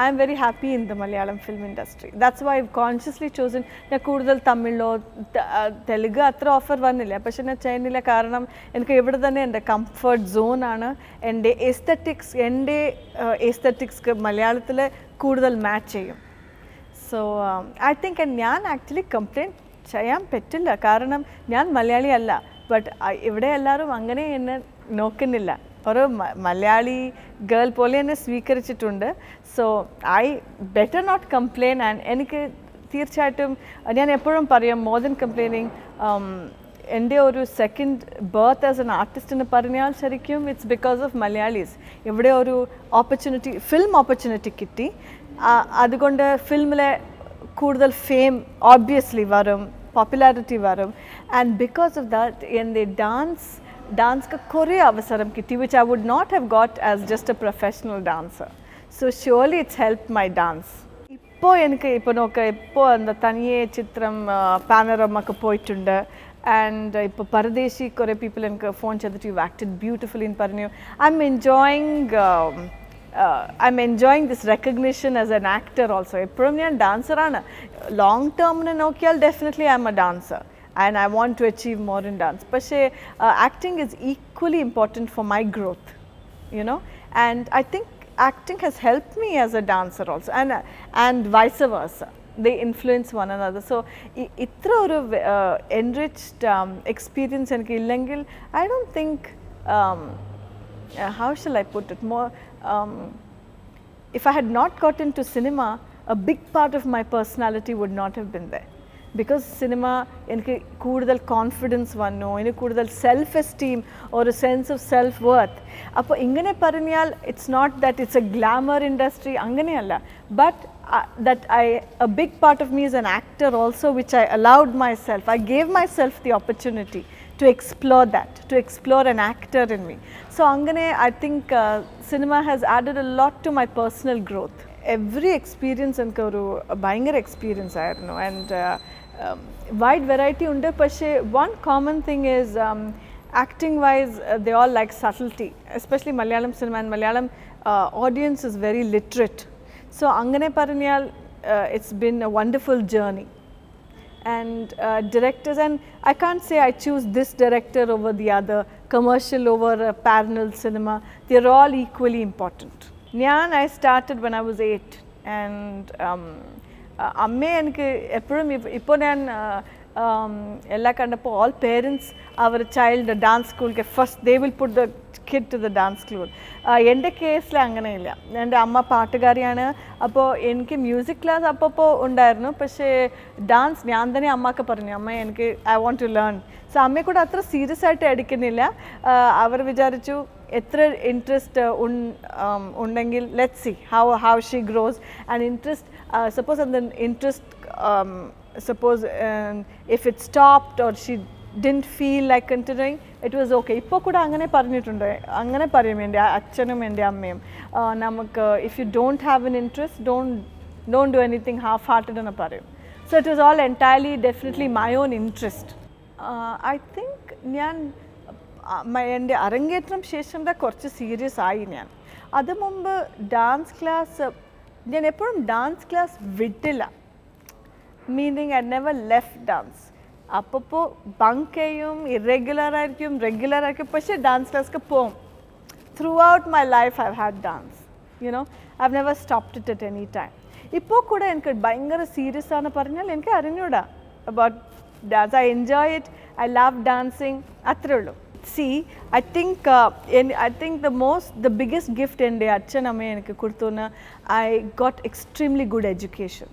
I'm very happy in the Malayalam film industry. That's why I've consciously chosen കൂടുതൽ തമിഴിലോ തെലുങ്ക് അത്ര offer വന്നില്ല. പക്ഷെ ഞാൻ ചെയ്യുന്നില്ല കാരണം എനിക്ക് ഇവിടെ തന്നെ എൻ്റെ കംഫർട്ട് സോണാണ്. എൻ്റെ എസ്തറ്റിക്സ് മലയാളത്തിൽ കൂടുതൽ മാച്ച് ചെയ്യും. സോ ഐ തിങ്ക് ഞാൻ ആക്ച്വലി കംപ്ലയിൻറ്റ് ചെയ്യാൻ പറ്റില്ല കാരണം ഞാൻ മലയാളി അല്ല. ബട്ട് ഇവിടെ എല്ലാവരും അങ്ങനെ എന്നെ നോക്കുന്നില്ല. ഒരു മലയാളി ഗേൾ പോലെ എന്നെ സ്വീകരിച്ചിട്ടുണ്ട്. So I better not complain. And എനിക്ക് തീർച്ചയായിട്ടും ഞാൻ എപ്പോഴും പറയും മോർ ദൻ കംപ്ലെയിനിങ് എൻ്റെ ഒരു second birth as an artist എന്ന് പറഞ്ഞാൽ ശരിക്കും ഇറ്റ്സ് ബിക്കോസ് ഓഫ് മലയാളീസ്. ഇവിടെ ഒരു ഓപ്പർച്യൂണിറ്റി ഫിലിം ഓപ്പർച്യൂണിറ്റി കിട്ടി. അതുകൊണ്ട് ഫിലിമിലെ കൂടുതൽ ഫെയിം ഓബ്വിയസ്ലി വരും, പോപ്പുലാരിറ്റി വരും. ആൻഡ് ബിക്കോസ് ഓഫ് ദാറ്റ് എൻ്റെ ഡാൻസ് കുറേ അവസരം കിട്ടി which I would not have got as just a professional dancer. So surely it's helped my dance. ഇപ്പോൾ എനിക്ക് ഇപ്പോൾ എന്താ തനിയെ ചിത്രം പാനോരമൊക്കെ പോയിട്ടുണ്ട്. ആൻഡ് ഇപ്പോൾ പരദേശി കുറേ പീപ്പിൾ എനിക്ക് ഫോൺ ചെയ്തിട്ട് യു ആക്റ്റഡ് ബ്യൂട്ടിഫുള്ളി എന്ന് പറഞ്ഞു. I'm enjoying this recognition as an actor also. എപ്പോഴും ഞാൻ ഡാൻസറാണ്. ലോങ് ടേമിനെ നോക്കിയാൽ definitely I'm a dancer and I want to achieve more in dance. But acting is equally important for my growth, you know, and I think acting has helped me as a dancer also, and vice versa. They influence one another. So itra oru enriched experience enakku illengil I don't think how shall I put it more, if I had not got into cinema, a big part of my personality would not have been there. Because cinema എനിക്ക് കൂടുതൽ confidence വന്നു, എനിക്ക് കൂടുതൽ self esteem, ഒരു sense of self worth. അപ്പോൾ ഇങ്ങനെ പറഞ്ഞാൽ it's not that it's a glamour industry, അങ്ങനെയല്ല. But that a big part of me is an actor also, which I allowed myself, I gave myself the opportunity to explore that, to explore an actor in me. So angane I think cinema has added a lot to my personal growth. Every experience enku oru bhayangar experience aayirunnu, and wide variety unde. പക്ഷേ one common thing is acting wise they all like subtlety, especially Malayalam cinema, and Malayalam audience is very literate. So angane paranyal it's been a wonderful journey. And directors, and I can't say I choose this director over the other, commercial over parallel cinema, they're all equally important. I started when I was 8, and അമ്മ എനിക്ക് എപ്പോഴും ഇപ്പോൾ ഞാൻ എല്ലാ കണ്ടപ്പോൾ all parents our child dance school first they will put the kid to the dance school. എൻ്റെ കേസിൽ അങ്ങനെയില്ല. എൻ്റെ അമ്മ പാട്ടുകാരിയാണ്. അപ്പോൾ എനിക്ക് മ്യൂസിക് ക്ലാസ് അപ്പോൾ ഉണ്ടായിരുന്നു. പക്ഷേ ഡാൻസ് ഞാൻ തന്നെ അമ്മക്ക് പറഞ്ഞു, അമ്മ എനിക്ക് I want to learn. So അമ്മയെ കൂടെ അത്ര സീരിയസ് ആയിട്ട് എടുക്കുന്നില്ല. അവർ വിചാരിച്ചു എത്ര ഇൻട്രസ്റ്റ് ഉണ്ടെങ്കിൽ let's C how she grows, and interest suppose and then interest suppose if it stopped or she didn't feel like continuing, it was okay. ഇപ്പോൾ കൂടെ അങ്ങനെ പറഞ്ഞിട്ടുണ്ട്, അങ്ങനെ പറയും എൻ്റെ അച്ഛനും എൻ്റെ അമ്മയും. നമുക്ക് if you don't have an interest, don't do anything half hearted എന്ന് പറയും. So it was all entirely definitely my own interest. I think ഞാൻ എൻ്റെ അരങ്ങേറ്റം ശേഷം കുറച്ച് സീരിയസ് ആയി. ഞാൻ അത് മുമ്പ് ഡാൻസ് ക്ലാസ് ഞാൻ എപ്പോഴും ഡാൻസ് ക്ലാസ് വിട്ടില്ല. Meaning I never left dance. അപ്പോൾ ബങ്ക് ചെയ്യും, ഇറെഗുലർ ആയിരിക്കും, റെഗുലർ ആയിരിക്കും, പക്ഷേ ഡാൻസ് ക്ലാസ്ക്ക് പോകും. Through out my life I had dance, you know, I have never stopped it at any time. ഇപ്പോൾ കൂടെ എനിക്ക് ഭയങ്കര സീരിയസ് ആണെന്ന് പറഞ്ഞാൽ എനിക്ക് അറിഞ്ഞൂടാ about dance. I enjoy it, I love dancing, അത്രേ ഉള്ളൂ. See, I think the biggest gift എൻ്റെ അച്ഛൻ അമ്മ എനിക്ക് കൊടുത്തുന്ന I got extremely good education.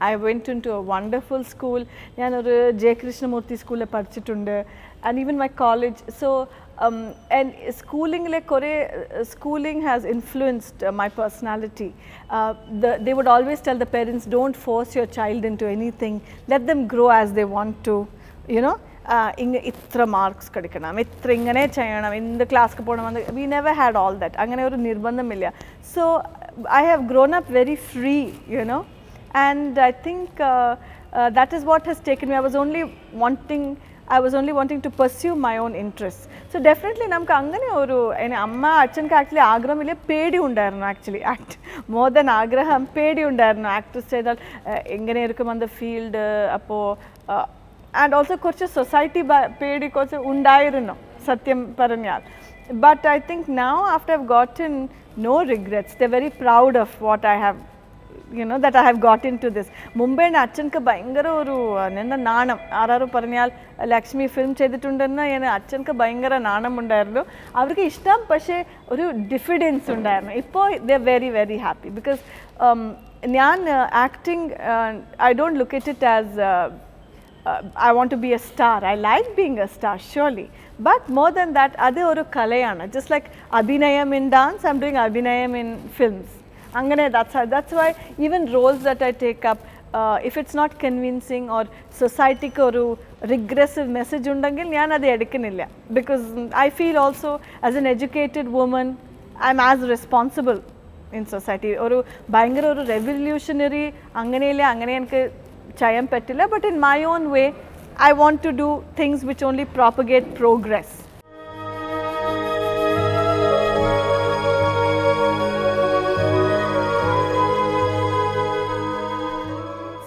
I went into a wonderful school. ഞാൻ ഒരു ജെ കൃഷ്ണമൂർത്തി സ്കൂളിൽ പഠിച്ചിട്ടുണ്ട്, and even my college. So and schooling has influenced my personality. They would always tell the parents, don't force your child into anything, let them grow as they want to, you know. ഇത്ര marks കിടക്കണം, ഇത്ര ഇങ്ങനെ ചെയ്യണം, എന്ത് ക്ലാസ്സിൽ പോകണം, we never had all that. അങ്ങനെ ഒരു നിർബന്ധമില്ല. So I have grown up very free, you know, and I think that is what has taken me. I was only wanting, I was only wanting to pursue my own interests. So definitely namukku angane oru amma achanku actually ആഗ്രഹം ഇല്ല പേടി ഉണ്ടായിരുന്നു actually act more than ആഗ്രഹം പേടി ഉണ്ടായിരുന്നു actress ചെയ്താൽ എങ്ങനെ ഇരിക്കും அந்த ഫീൽഡ് അപ്പോൾ and also കുറച്ച് സൊസൈറ്റി പേടി കുറച്ച് ഉണ്ടായിരുന്നു സത്യം പറഞ്ഞാൽ. But I think now after I've gotten no regrets, they're very proud of what I have, you know, that I have got into this. Mumbai and Achanka bayangara oru nenna naanam araru parnal Lakshmi film cheyidittundenna ene Achanka bayangara naanam undayirunnu avarku ishtam പക്ഷേ ഒരു diffidence ഉണ്ടായിരുന്നു. ഇപ്പോൾ they are very very happy because ഞാൻ acting I don't look at it as I want to be a star. I like being a star surely, but more than that adu oru kalayana, just like abhinayam in dance I'm doing abhinayam in films angane. That's why even roles that I take up if it's not convincing or society ku oru regressive message undengil njan adu edukkunilla because I feel also as an educated woman I'm as responsible in society. oru bayangara oru revolutionary anganeyilla angane enku chayam pettilla, but in my own way I want to do things which only propagate progress.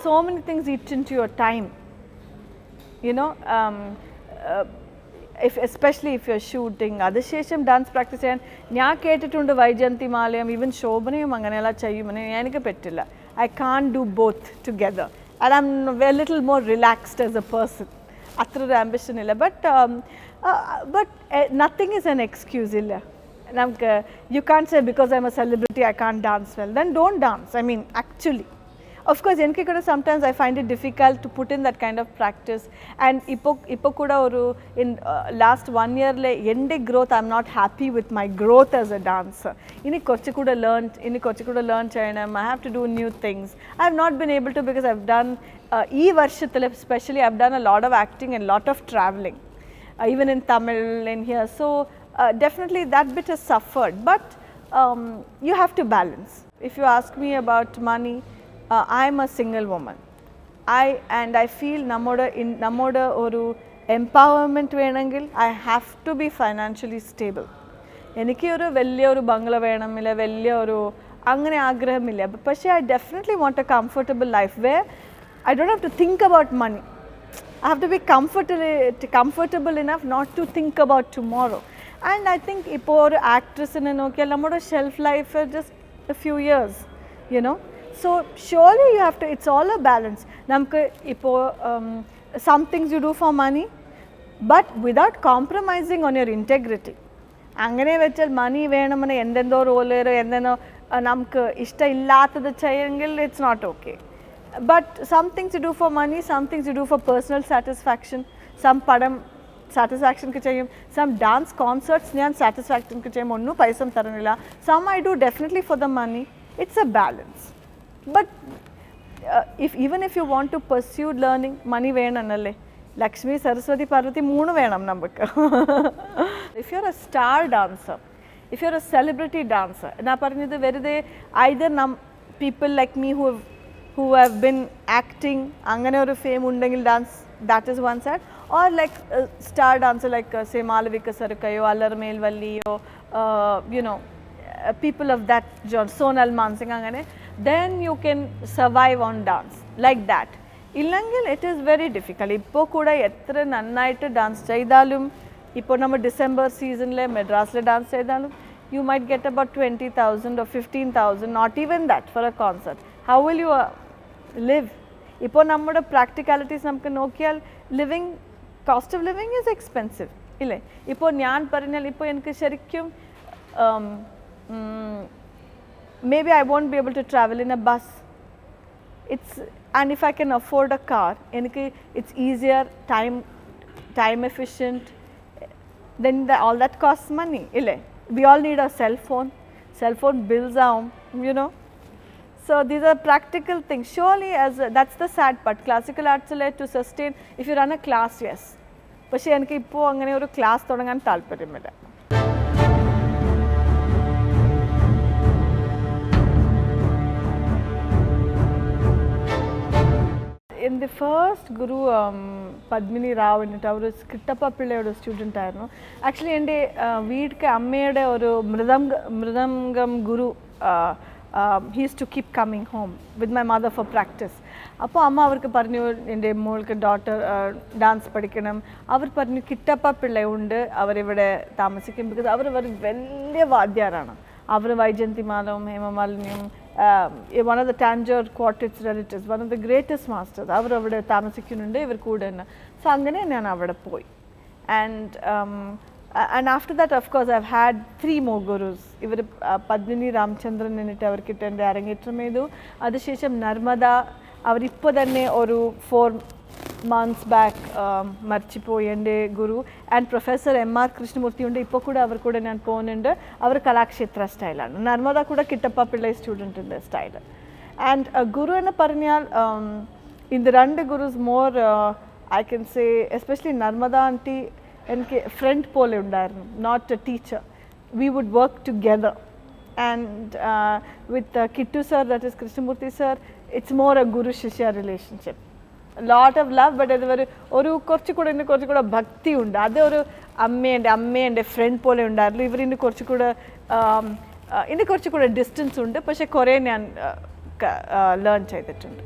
So many things eat into your time, you know, if especially if you're shooting adishesham dance practice cheyan njan kettittundu Vaijayanthi Malayam even Shobhanayum anganella cheyyumane enakku pettilla. I can't do both together and I'm a little more relaxed as a person. Athra ambition illa, but nothing is an excuse illa. You can't say because I'm a celebrity I can't dance well, then don't dance. I mean actually of course enke kuda sometimes I find it difficult to put in that kind of practice and ipo kuda oru in last 1 year le ende growth I'm not happy with my growth as a dancer. Ini korchu kuda learn cheyanam. I have to do new things. I have not been able to because I've done ee varshathile especially I've done a lot of acting and lot of traveling even in Tamil in here, so definitely that bit has suffered, but you have to balance. If you ask me about money, I am a single woman. I feel namoda oru empowerment venangil I have to be financially stable. Enikku oru velliya oru bangla venam illa velliya oru angane aagraham illa, but I definitely want a comfortable life where I don't have to think about money. I have to be comfortable enough not to think about tomorrow. And I think ipo oru actress ine nokkiyal namoda shelf life just a few years, you know. So surely you have to, it's all a balance. Namku ipo some things you do for money but without compromising on your integrity. Angane vechal money venamane endendo role endeno namku ishta illathathu cheyengil it's not okay. But some things you do for money, some things you do for personal satisfaction. Some padam satisfaction ku cheyum, some dance concerts njan satisfaction ku cheyum onnu paisam taranilla. Some I do definitely for the money. It's a balance. But even if you want to pursue learning, money venanalle. Lakshmi, Saraswati, Parvati moonu venam namakku. If you're a star dancer, if you're a celebrity dancer, na paranjathu verude either people like me who have been acting angane oru fame undengil dance, that is one side, or like a star dancer like say Malavika Sarukayo, Allar Melvalliyo, you know, people of that genre, Sonal Mansingh angane, then you can survive on dance like that. Illangil it is very difficult. Ippo kuda etra nannayittu dance cheydalum, ippo nama December season le Madras le dance cheydalum, you might get about 20,000 or 15,000, not even that for a concert. How will you live? Ippo nammude practicalities namukku nokkiyal living, cost of living is expensive ille. Ippo njan paranjal ippo enakku sherikkum maybe I won't be able to travel in a bus. And if I can afford a car, it's easier, time efficient, then all that costs money. We all need a cell phone bills are, you know. So these are practical things. Surely that's the sad part. Classical arts to sustain, if you run a class, yes. But enakku ippo angane oru class thodangan thalpariyamilla. in the first Guru Padmini Rao എന്നിട്ട് അവർ കിട്ടപ്പ പിള്ളയുടെ student ആയിരുന്നു. Actually എൻ്റെ വീട്ടിൽ അമ്മയുടെ ഒരു മൃദംഗം ഗുരു he used to keep coming home with my mother for practice. അപ്പോൾ അമ്മ അവർക്ക് പറഞ്ഞു എൻ്റെ മോൾക്ക് ഡോട്ടർ ഡാൻസ് പഠിക്കണം. അവർ പറഞ്ഞു കിട്ടപ്പ പിള്ളയുണ്ട്, അവരിവിടെ താമസിക്കും. ബിക്കോസ് അവർ വലിയ വാദ്യാരാണ്. അവർ വൈജയന്തിമാലവും ഹേമമാലിനിയും one of the Tanjore quartet's relatives, one of the greatest masters. അവർ അവിടെ താമസിക്കുന്നുണ്ട്, ഇവർ കൂടെ തന്നെ. സോ അങ്ങനെ ഞാൻ അവിടെ പോയി. And after that, of course, I've had 3 more gurus. ഇവർ പദ്മിനി രാമചന്ദ്രൻ എന്നിട്ട് അവർക്കിട്ട് എൻ്റെ അരങ്ങേറ്റം ചെയ്തു. അതിനുശേഷം നർമ്മദ അവരിപ്പോൾ തന്നെ ഒരു 4 months back മരിച്ചുപോയി എൻ്റെ ഗുരു. ആൻഡ് പ്രൊഫസർ MR കൃഷ്ണമൂർത്തി ഉണ്ട്, ഇപ്പോൾ കൂടെ അവർ കൂടെ ഞാൻ പോകുന്നുണ്ട്. അവർ കലാക്ഷേത്ര സ്റ്റൈലാണ്. നർമ്മദ കൂടെ കിട്ടപ്പ പിള്ളை സ്റ്റുഡൻറ്റിൻ്റെ സ്റ്റൈൽ. ആൻഡ് ഗുരു എന്ന് പറഞ്ഞാൽ ഇത് 2 gurus more I can say, especially Narmada aunty എനിക്ക് ഫ്രണ്ട് പോലെ ഉണ്ടായിരുന്നു, not a teacher. We would work together. And with Kittu sir, that is Krishnamurthy sir, it's more a guru shishya relationship. Lot of love, but അത് ഒരു കുറച്ചുകൂടെ ഭക്തി ഉണ്ട്. അത് ഒരു അമ്മേൻ്റെ ഫ്രണ്ട് പോലെ ഉണ്ടായിരുന്നു. ഇവരിൻ്റെ കുറച്ചുകൂടെ ഡിസ്റ്റൻസ് ഉണ്ട്, പക്ഷെ കുറേ ഞാൻ ലേൺ ചെയ്തിട്ടുണ്ട്.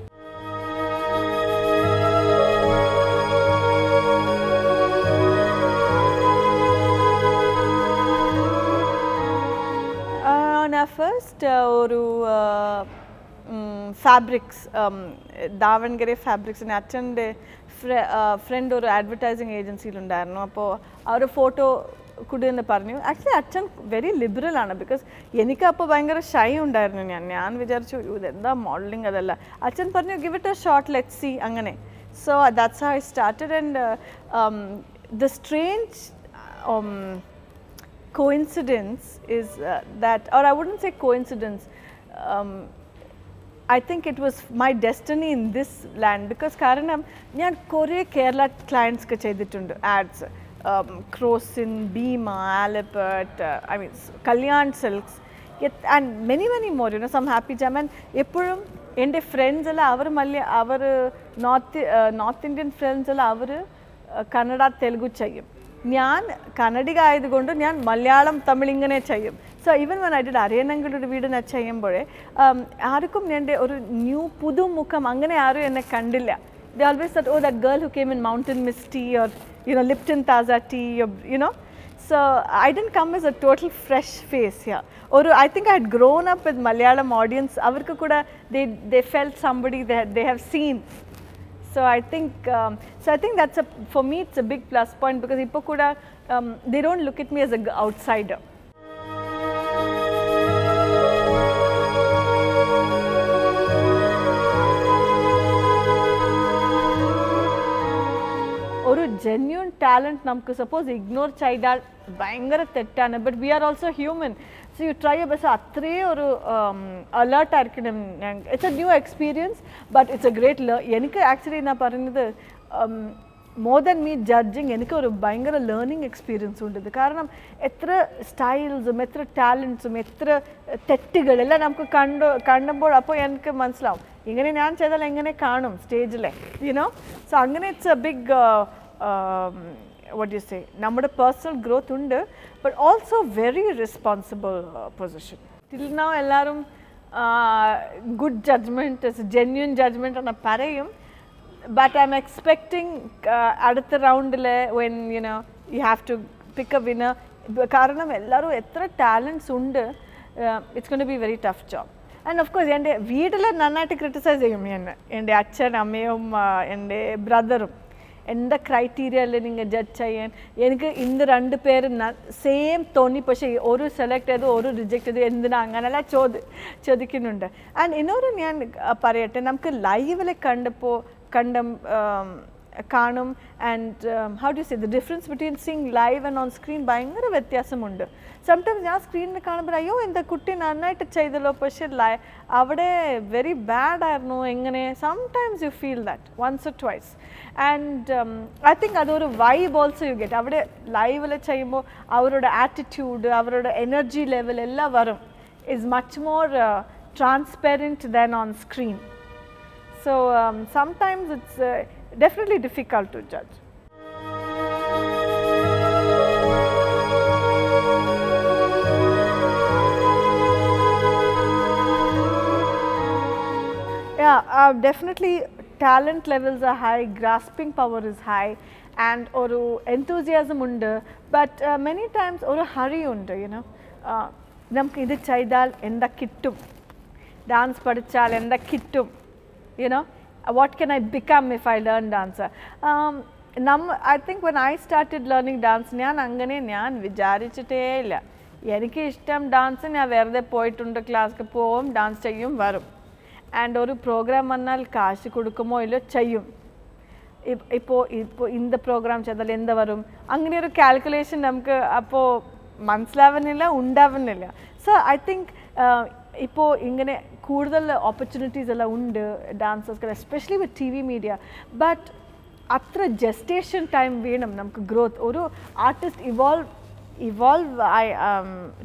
ഫസ്റ്റ് ഒരു ഫാബ്രിക്സ്, ദാവൺഗരെ ഫാബ്രിക്സിന് അച്ഛൻ്റെ ഫ്രണ്ട് ഒരു അഡ്വർടൈസിങ് ഏജൻസിയിലുണ്ടായിരുന്നു. അപ്പോൾ അവർ ഫോട്ടോ കുടിയെന്ന് പറഞ്ഞു. ആക്ച്വലി അച്ഛൻ വെരി ലിബറൽ ആണ്. ബിക്കോസ് എനിക്കപ്പോൾ ഭയങ്കര ഷൈ ഉണ്ടായിരുന്നു. ഞാൻ വിചാരിച്ചു ഇതെന്താ മോഡലിംഗ്, അതല്ല. അച്ഛൻ പറഞ്ഞു give it a shot, let's see, അങ്ങനെ. So that's how I started. And the strange coincidence is that, or I wouldn't say coincidence, I think it was my destiny in this land. Because karanam njan kore Kerala clients ke cheyidittundu ads, Crosin, Bima, Alipet, I mean Kalyan Silks, and many more, you know, some Happy Jam. And eppozhum ende friends alla our north Indian friends alla our Kannada Telugu ചെയ്യും. ഞാൻ കന്നഡിക ആയതുകൊണ്ട് ഞാൻ മലയാളം തമിഴ് ഇങ്ങനെ ചെയ്യും. So even when I did അറിയണമെങ്കിലൊരു വീട് ഞാൻ ചെയ്യുമ്പോഴേ ആർക്കും എൻ്റെ ഒരു പുതുമുഖം അങ്ങനെ ആരും എന്നെ കണ്ടില്ല. They always said, oh that girl who came in mountain mist tea or Lipton Taaza tea, so I didn't come as a total fresh face here. I think I had grown up with Malayalam audience. അവർക്കു കൂടെ they felt somebody they have seen. So I think that's for me it's a big plus point, because ipo kuda they don't look at me as an outsider. Oru genuine talent namku suppose ignore cheyidal bhayangara tettana, but we are also human. So you try your best. Athre oru alert airikkanam. It's a new experience, but it's a great enikku actually na parunathu more than me judging, enikku oru bhayangara learning experience undu. Karanam etra styles etra talents etra tettugal ella namukku kandumbol appo enikku manasilavum ingane njan cheyidal engane kaanum stage le, so angane it's a big what do you say, നമ്മുടെ personal growth ഉണ്ട്, but also very responsible position. Till now എല്ലാരും good judgment is genuine judgment എന്ന് പറയും, but I'm expecting അടുത്ത റൗണ്ടിൽ when you have to pick a winner, കാരണം എല്ലാരും എത്ര talents ഉണ്ട്, it's going to be a very tough job. And of course എൻ്റെ വീട്ടിൽ നന്നായിട്ട് criticize ചെയ്യും എൻ്റെ അച്ഛൻ അമ്മയും എൻ്റെ ബ്രദറും. എന്താ ക്രൈറ്റീരിയയിൽ നിങ്ങൾ ജഡ്ജ് ചെയ്യാൻ? എനിക്ക് ഇന്ന് 2 പേര് സെയിം തോന്നി, പക്ഷേ ഒരു സെലക്ട് ചെയ്തു ഒരു റിജക്റ്റ് ചെയ്തു, എന്തിനാ അങ്ങനെയല്ല ചോദിക്കുന്നുണ്ട്. ആൻഡ് ഇന്നൊരു ഞാൻ പറയട്ടെ, നമുക്ക് ലൈവിൽ കാണും. And how do say the difference between seeing live and on screen ഭയങ്കര വ്യത്യാസമുണ്ട്. സംടൈംസ് ഞാൻ സ്ക്രീനിൽ കാണുമ്പോൾ അയ്യോ എന്താ കുട്ടി നന്നായിട്ട് ചെയ്തല്ലോ, പക്ഷേ അവിടെ വെരി ബാഡ് ആയിരുന്നു എങ്ങനെ. Sometimes you feel that once or twice. And I think അതൊരു വൈബ് ഓൾസോ യു ഗെറ്റ്. അവിടെ ലൈവിൽ ചെയ്യുമ്പോൾ അവരുടെ ആറ്റിറ്റ്യൂഡ്, അവരുടെ എനർജി ലെവൽ എല്ലാം വരും. Is much more transparent than on screen. So, sometimes it's definitely difficult to judge. Yeah, definitely talent levels are high, grasping power is high, and oru enthusiasm undu, but many times oru hurry undu, you know. Namukku idu cheydal enda kittum, dance padichal enda kittum, you know, what can I become if I learn dance? I think when I started learning dance, ഞാൻ വിചാരിച്ചിട്ടേ ഇല്ല, എനിക്ക് ഇഷ്ടം dance, ഞാൻ വെറുതെ പോയിട്ടുണ്ട്, ക്ലാസ്സിൽ പോവും, dance ചെയ്യും, വരും. ആൻഡ് ഒരു പ്രോഗ്രാം വന്നാൽ കാശ് കൊടുക്കുമോ ഇല്ലോ, ചെയ്യും. ഇപ്പോൾ இந்த പ്രോഗ്രാം ചെയ്താൽ എന്ത് വരും, അങ്ങനെ ഒരു കാൽക്കുലേഷൻ നമുക്ക് അപ്പോൾ മനസ്സിലാവുന്നില്ല, ഉണ്ടാവുന്നില്ല. സോ ഐ തിങ്ക് ഇപ്പോൾ ഇങ്ങനെ കൂടുതൽ ഓപ്പർച്യൂണിറ്റീസ് എല്ലാം ഉണ്ട് dancers, especially with T V media. But അത്ര ജസ്റ്റേഷൻ ടൈം വേണം നമുക്ക് ഗ്രോത്ത്. ഒരു ആർട്ടിസ്റ്റ്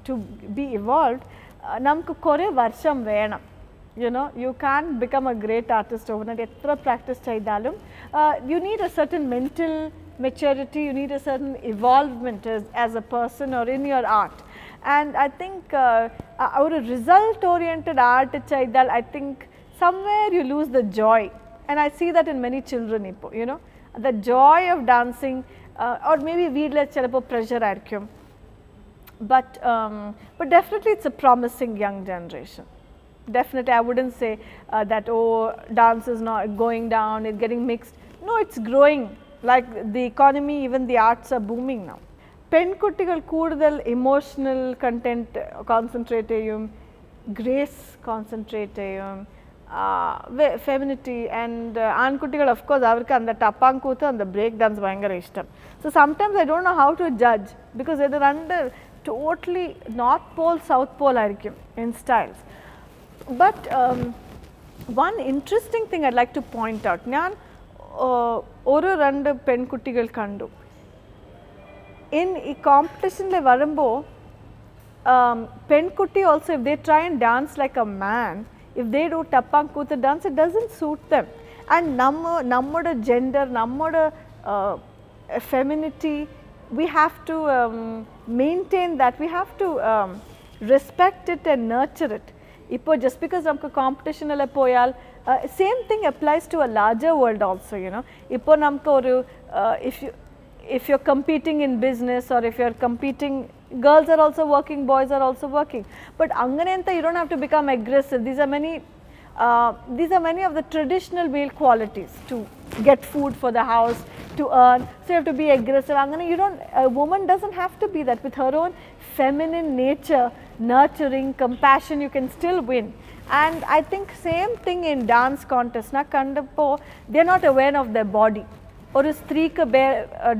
ടു ബി ഇവോൾവ് നമുക്ക് കുറേ വർഷം വേണം. You know, you can't become a great artist overnight. Etra practice cheydalum you need a certain mental maturity, you need a certain evolvement as a person or in your art. And I think our result oriented art cheydal, I think somewhere you lose the joy, and I see that in many children, you know, the joy of dancing, or maybe veedle chelapo pressure airkum, but definitely it's a promising young generation. Definitely, I wouldn't say that, oh, dance is not going down, it's getting mixed. No, it's growing. Like the economy, even the arts are booming now. Penkuttigal koodal emotional content concentrate cheyum, grace concentrate cheyum, femininity, and aankuttigal of course avarku and the tappankuthu and the break dance bayangara ishtam. So sometimes I don't know how to judge, because they are under totally north pole south pole aayirikkum in styles. But one interesting thing I'd like to point out, ഞാൻ ഒരു രണ്ട് പെൺകുട്ടികൾ കണ്ടു ഈ കോമ്പറ്റീഷനിൽ വരുമ്പോൾ, പെൺകുട്ടി also if they try and dance like a man, if they do tappankuthu dance, it doesn't suit them. And നമ്മുടെ gender, നമ്മുടെ femininity, we have to maintain that, we have to respect it and nurture it. Ipo just because namku competition alla poyal, same thing applies to a larger world also, you know. Ipo namku oru if you're competing in business, or if you're competing, girls are also working, boys are also working, but anganenta you don't have to become aggressive. These are many of the traditional male qualities to get food for the house, to earn, so you have to be aggressive. Angane you don't, a woman doesn't have to be that. With her own feminine nature, nurturing, compassion, you can still win. And I think same thing in dance contest na kandappo, they are not aware of their body. Oru streeku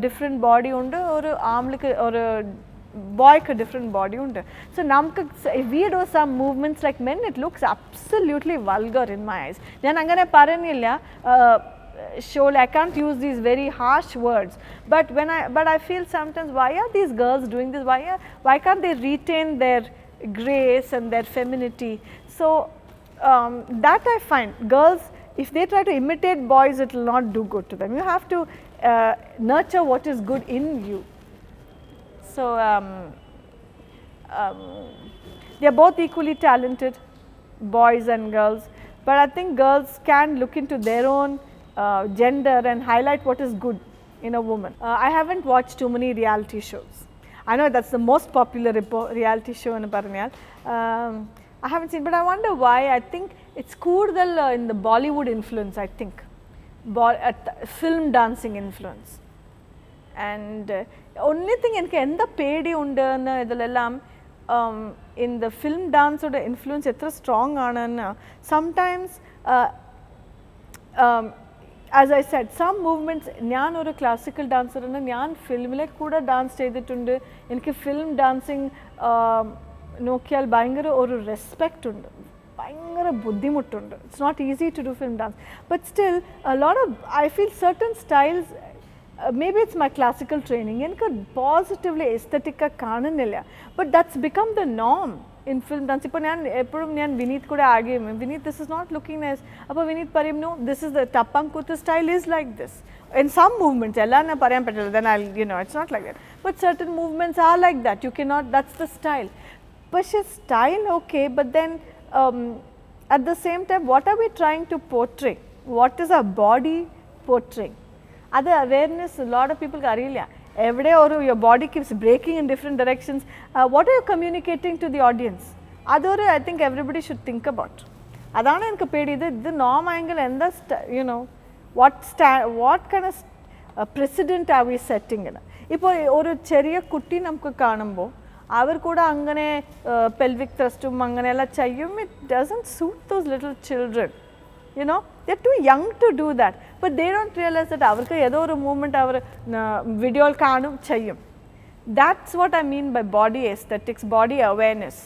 different body undu, oru aamlukku oru boyku different body undu. So namku if we do some movements like men, it looks absolutely vulgar in my eyes. Njan angane parannilla, surely I can't use these very harsh words, but I feel sometimes, why are these girls doing this, why can't they retain their grace and their femininity? So that I find, girls, if they try to imitate boys, it will not do good to them. You have to nurture what is good in you. So they are both equally talented, boys and girls, but I think girls can look into their own gender and highlight what is good in a woman. I haven't watched too many reality shows. I know that's the most popular reality show in Parnal. I haven't seen, but I wonder why. I think it's koodal in the Bollywood influence, I think, film dancing influence. And only thing enke endha pedi undana idalellam in the film dance oda influence etra strong aanana. Sometimes as I said, some movements, njan oru classical dancer anna njan filmile kuda dance cheyidittundu, enke film dancing നോക്കിയാൽ ഭയങ്കര ഒരു respect ഉണ്ട്, ഭയങ്കര ബുദ്ധിമുട്ടുണ്ട്. It's not easy to do film dance, but still a lot of, I feel certain styles, maybe it's my classical training, എനിക്ക് positively aesthetic കാണുന്നില്ല, but that's become the norm. in film dance. ഇപ്പോൾ ഞാൻ വിനീത് കൂടെ argue ചെയ്യും, Vineeth this is not looking nice. അപ്പോൾ വിനീത് പറയും no, this is the tappankuttu style is like this. In some movements, എല്ലാം ഞാൻ പറയാൻ പറ്റില്ല, then I'll, it's not like that. But certain movements are like that. You cannot, that's the style. പക്ഷേ style okay, but then at the same time, what are we trying to portray? What is our body portraying? That awareness, a lot of people അറിയില്ല. Every or your body keeps breaking in different directions. What are you communicating to the audience? That I think everybody should think about. Adana enku pedi the norm angle and the what kind of precedent are we setting in? Ipo oru cheriya kutti namku kaanumbo അവർ കൂടെ അങ്ങനെ pelvic thrustum അങ്ങനെയെല്ലാം ചെയ്യും, it doesn't suit those little children. They're too young to do that, but they don't realize that avarku edo oru movement avar video kaanum cheyum. That's what I mean by body aesthetics, body awareness.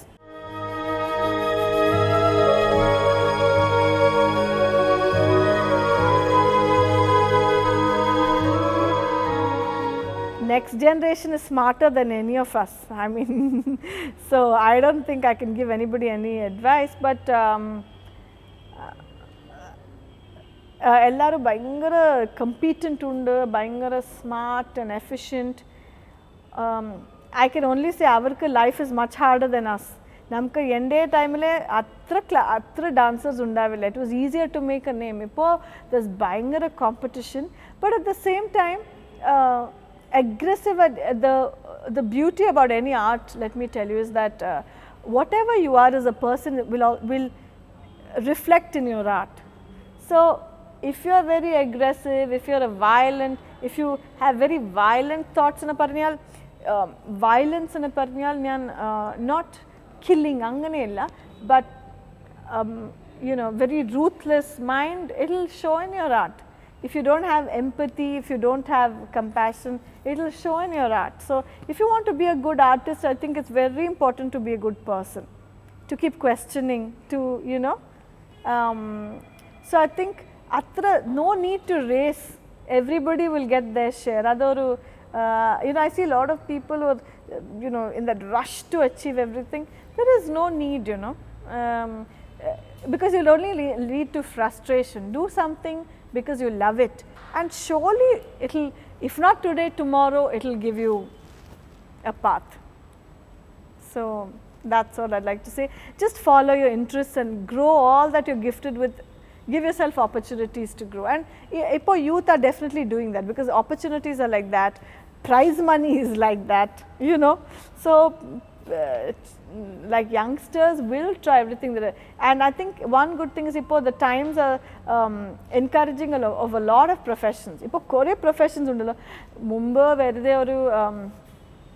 Next generation is smarter than any of us. I mean, so I don't think I can give anybody any advice, but ellaru bayangara competent undu, bayangara smart and efficient. I can only say avarku life is much harder than us. Namku ende time le atra dancers undavilla. It was easier to make a name. Ipo there's bayangara competition, but at the same time aggressive. The beauty about any art, let me tell you, is that whatever you are as a person will reflect in your art. So if you are very aggressive, if you are a violent, if you have very violent thoughts in a parniyal, violence in a parniyal, not killing anganella, but very ruthless mind, it will show in your art. If you don't have empathy, if you don't have compassion, it will show in your art. So if you want to be a good artist, I think it's very important to be a good person, to keep questioning, to so I think no need to race. Everybody will get their share. I see a lot of people who are, in that rush to achieve everything. There is no need, because you'll only lead to frustration. Do something because you love it, and surely it'll, if not today, tomorrow it'll give you a path. So that's all I'd like to say. Just follow your interests and grow all that you're gifted with. Give yourself opportunities to grow, and youth are definitely doing that, because opportunities are like that, prize money is like that, so like youngsters will try everything and I think one good thing is the times are encouraging of a lot of professions. Kore professions undalo mumba veride oru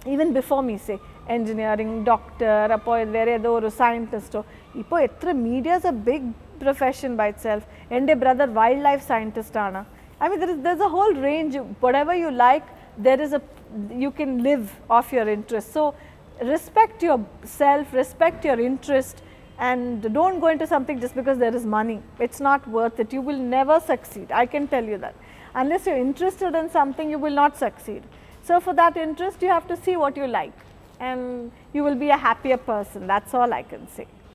even before me, say engineering, doctor, appo vere edo oru scientist, etra media is a big profession by itself. And a brother wildlife scientist ana. I mean, there's a whole range. Whatever you like, you can live off your interest. So respect yourself, respect your interest, and don't go into something just because there is money. It's not worth it. You will never succeed. I can tell you that. Unless you're interested in something, you will not succeed. So for that interest, you have to see what you like, and you will be a happier person. That's all I can say.